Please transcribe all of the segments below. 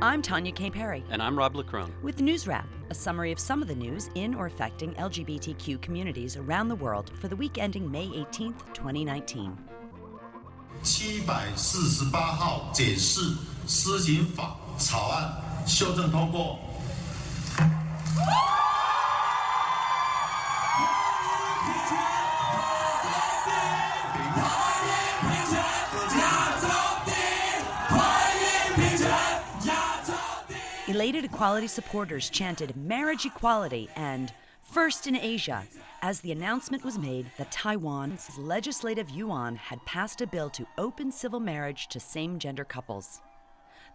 I'm Tanya K. Perry. And I'm Rob Leckrone. With NewsWrap, a summary of some of the news in or affecting LGBTQ communities around the world for the week ending May 18th, 2019. 748号解释施行法草案修正通过。Elated equality supporters chanted marriage equality and first in Asia as the announcement was made that Taiwan's legislative yuan had passed a bill to open civil marriage to same-gender couples.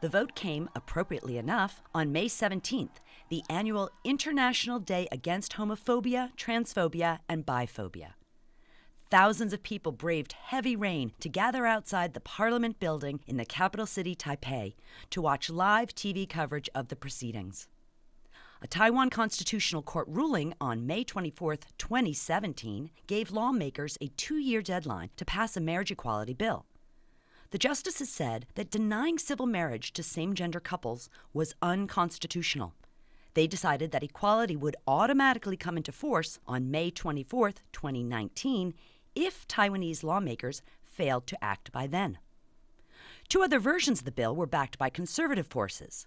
The vote came, appropriately enough, on May 17th, the annual International Day Against Homophobia, Transphobia, and Biphobia. Thousands of people braved heavy rain to gather outside the Parliament building in the capital city, Taipei, to watch live TV coverage of the proceedings. A Taiwan Constitutional Court ruling on May 24, 2017, gave lawmakers a 2-year deadline to pass a marriage equality bill. The justices said that denying civil marriage to same-gender couples was unconstitutional. They decided that equality would automatically come into force on May 24, 2019, if Taiwanese lawmakers failed to act by then. 2 other versions of the bill were backed by conservative forces.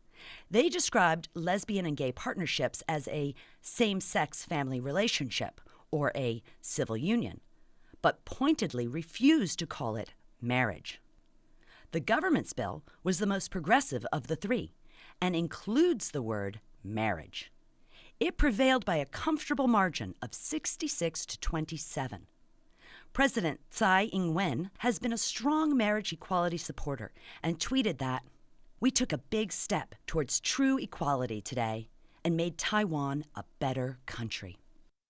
They described lesbian and gay partnerships as a same-sex family relationship or a civil union, but pointedly refused to call it marriage. The government's bill was the most progressive of the 3 and includes the word marriage. It prevailed by a comfortable margin of 66 to 27. President Tsai Ing-wen has been a strong marriage equality supporter and tweeted that, "We took a big step towards true equality today and made Taiwan a better country."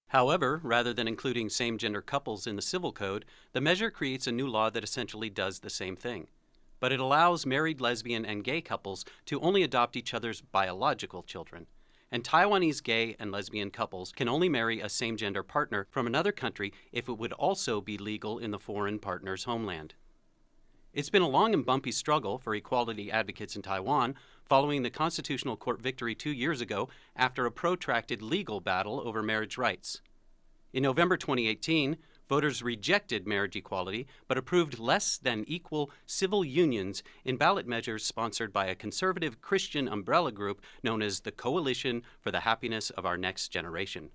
However, rather than including same-gender couples in the civil code, the measure creates a new law that essentially does the same thing. But it allows married lesbian and gay couples to only adopt each other's biological children. And Taiwanese gay and lesbian couples can only marry a same-gender partner from another country if it would also be legal in the foreign partner's homeland. It's been a long and bumpy struggle for equality advocates in Taiwan following the Constitutional Court victory 2 years ago after a protracted legal battle over marriage rights. In November 2018, voters rejected marriage equality but approved less than equal civil unions in ballot measures sponsored by a conservative Christian umbrella group known as the Coalition for the Happiness of Our Next Generation.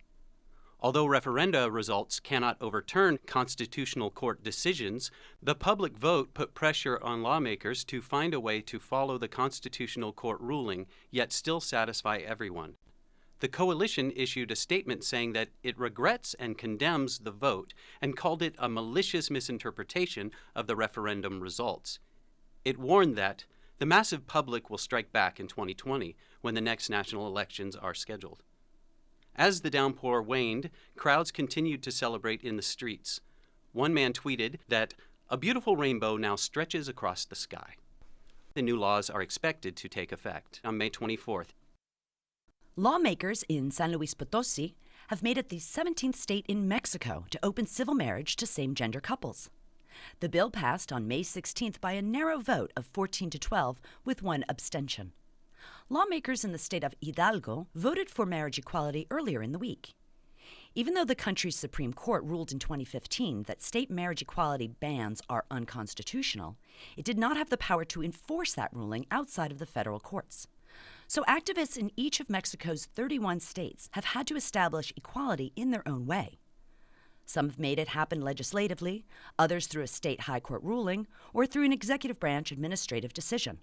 Although referenda results cannot overturn Constitutional Court decisions, the public vote put pressure on lawmakers to find a way to follow the Constitutional Court ruling, yet still satisfy everyone. The coalition issued a statement saying that it regrets and condemns the vote and called it a malicious misinterpretation of the referendum results. It warned that the massive public will strike back in 2020 when the next national elections are scheduled. As the downpour waned, crowds continued to celebrate in the streets. One man tweeted that a beautiful rainbow now stretches across the sky. The new laws are expected to take effect on May 24th. Lawmakers in San Luis Potosi have made it the 17th state in Mexico to open civil marriage to same-gender couples. The bill passed on May 16th by a narrow vote of 14 to 12 with 1 abstention. Lawmakers in the state of Hidalgo voted for marriage equality earlier in the week. Even though the country's Supreme Court ruled in 2015 that state marriage equality bans are unconstitutional, it did not have the power to enforce that ruling outside of the federal courts. So activists in each of Mexico's 31 states have had to establish equality in their own way. Some have made it happen legislatively, others through a state high court ruling, or through an executive branch administrative decision.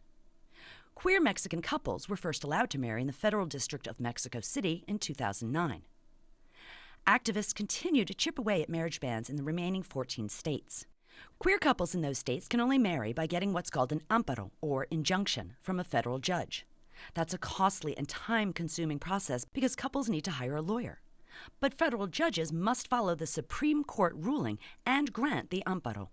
Queer Mexican couples were first allowed to marry in the Federal District of Mexico City in 2009. Activists continue to chip away at marriage bans in the remaining 14 states. Queer couples in those states can only marry by getting what's called an amparo, or injunction, from a federal judge. That's a costly and time-consuming process because couples need to hire a lawyer. But federal judges must follow the Supreme Court ruling and grant the amparo.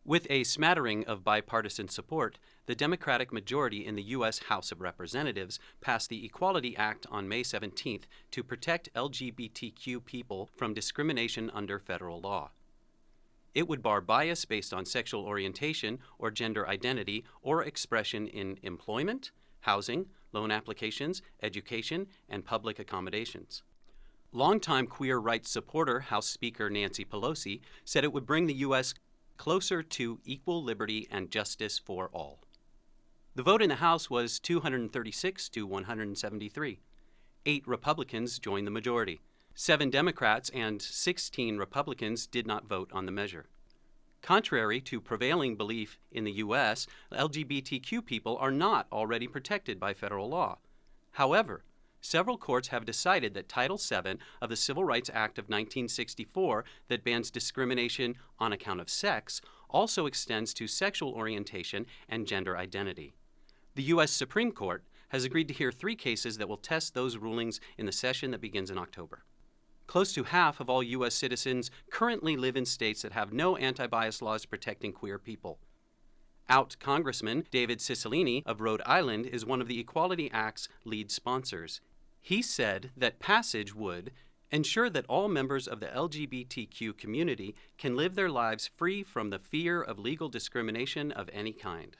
With a smattering of bipartisan support, the Democratic majority in the U.S. House of Representatives passed the Equality Act on May 17th to protect LGBTQ people from discrimination under federal law. It would bar bias based on sexual orientation or gender identity or expression in employment, housing, loan applications, education, and public accommodations. Longtime queer rights supporter House Speaker Nancy Pelosi said it would bring the U.S. closer to equal liberty and justice for all. The vote in the House was 236 to 173. 8 Republicans joined the majority. 7 Democrats and 16 Republicans did not vote on the measure. Contrary to prevailing belief in the U.S., LGBTQ people are not already protected by federal law. However, several courts have decided that Title VII of the Civil Rights Act of 1964, that bans discrimination on account of sex, also extends to sexual orientation and gender identity. The U.S. Supreme Court has agreed to hear 3 cases that will test those rulings in the session that begins in October. Close to half of all U.S. citizens currently live in states that have no anti-bias laws protecting queer people. Out Congressman David Cicilline of Rhode Island is one of the Equality Act's lead sponsors. He said that passage would ensure that all members of the LGBTQ community can live their lives free from the fear of legal discrimination of any kind.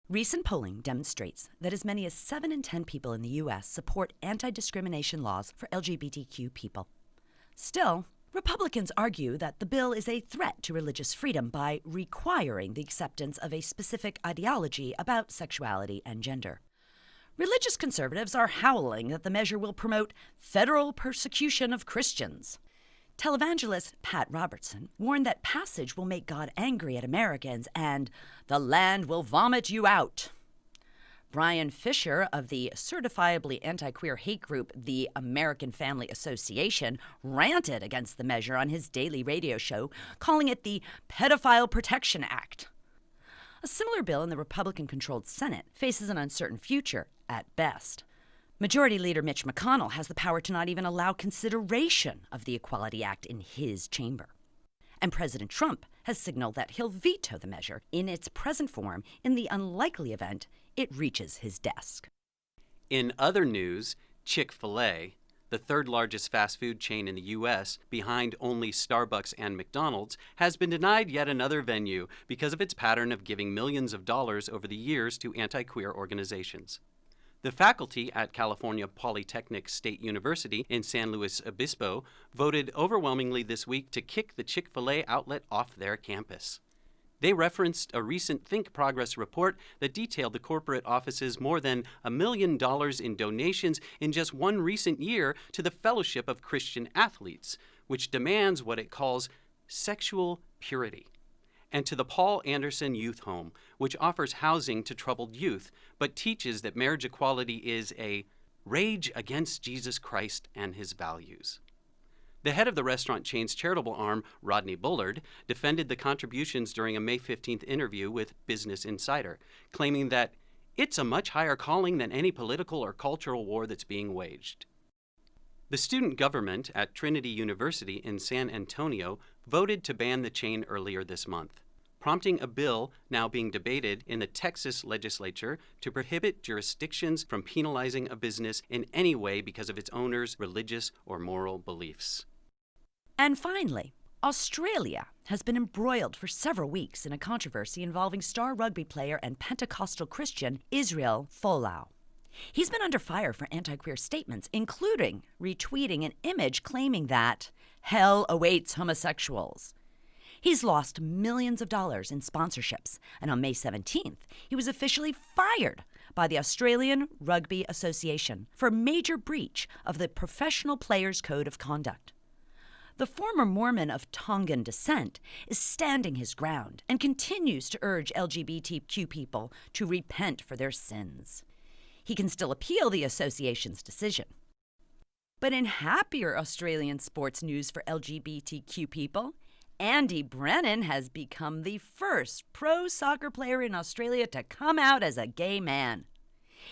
Recent polling demonstrates that as many as 7 in 10 people in the U.S. support anti-discrimination laws for LGBTQ people. Still, Republicans argue that the bill is a threat to religious freedom by requiring the acceptance of a specific ideology about sexuality and gender. Religious conservatives are howling that the measure will promote federal persecution of Christians. Televangelist Pat Robertson warned that passage will make God angry at Americans and the land will vomit you out. Brian Fisher of the certifiably anti-queer hate group, the American Family Association, ranted against the measure on his daily radio show, calling it the Pedophile Protection Act. A similar bill in the Republican-controlled Senate faces an uncertain future, at best. Majority Leader Mitch McConnell has the power to not even allow consideration of the Equality Act in his chamber. And President Trump has signaled that he'll veto the measure in its present form in the unlikely event it reaches his desk. In other news, Chick-fil-A, the third largest fast food chain in the U.S., behind only Starbucks and McDonald's, has been denied yet another venue because of its pattern of giving millions of dollars over the years to anti-queer organizations. The faculty at California Polytechnic State University in San Luis Obispo voted overwhelmingly this week to kick the Chick-fil-A outlet off their campus. They referenced a recent Think Progress report that detailed the corporate office's more than $1 million in donations in just one recent year to the Fellowship of Christian Athletes, which demands what it calls sexual purity, and to the Paul Anderson Youth Home, which offers housing to troubled youth, but teaches that marriage equality is a rage against Jesus Christ and his values. The head of the restaurant chain's charitable arm, Rodney Bullard, defended the contributions during a May 15th interview with Business Insider, claiming that it's a much higher calling than any political or cultural war that's being waged. The student government at Trinity University in San Antonio voted to ban the chain earlier this month, prompting a bill now being debated in the Texas legislature to prohibit jurisdictions from penalizing a business in any way because of its owner's religious or moral beliefs. And finally, Australia has been embroiled for several weeks in a controversy involving star rugby player and Pentecostal Christian Israel Folau. He's been under fire for anti-queer statements, including retweeting an image claiming that hell awaits homosexuals. He's lost millions of dollars in sponsorships, and on May 17th, he was officially fired by the Australian Rugby Association for a major breach of the Professional Players Code of Conduct. The former Mormon of Tongan descent is standing his ground and continues to urge LGBTQ people to repent for their sins. He can still appeal the association's decision. But in happier Australian sports news for LGBTQ people, Andy Brennan has become the first pro soccer player in Australia to come out as a gay man.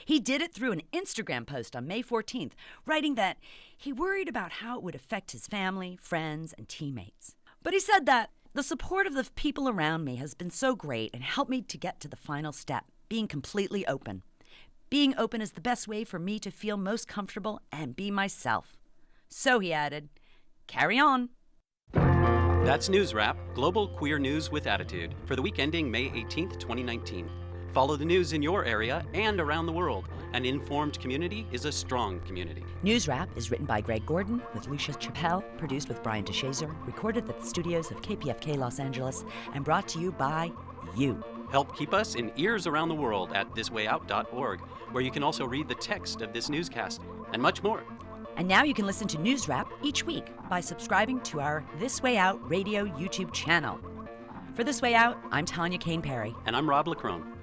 He did it through an Instagram post on May 14th, writing that he worried about how it would affect his family, friends, and teammates. But he said that the support of the people around me has been so great and helped me to get to the final step, being completely open. Being open is the best way for me to feel most comfortable and be myself. So he added, carry on. That's NewsWrap, global queer news with attitude, for the week ending May 18th, 2019. Follow the news in your area and around the world. An informed community is a strong community. NewsWrap is written by Greg Gordon with Lucia Chappelle, produced with Brian DeShazer, recorded at the studios of KPFK Los Angeles, and brought to you by you. Help keep us in ears around the world at thiswayout.org, where you can also read the text of this newscast and much more. And now you can listen to NewsWrap each week by subscribing to our This Way Out radio YouTube channel. For This Way Out, I'm Tanya Kane Perry. And I'm Rob LaCrone.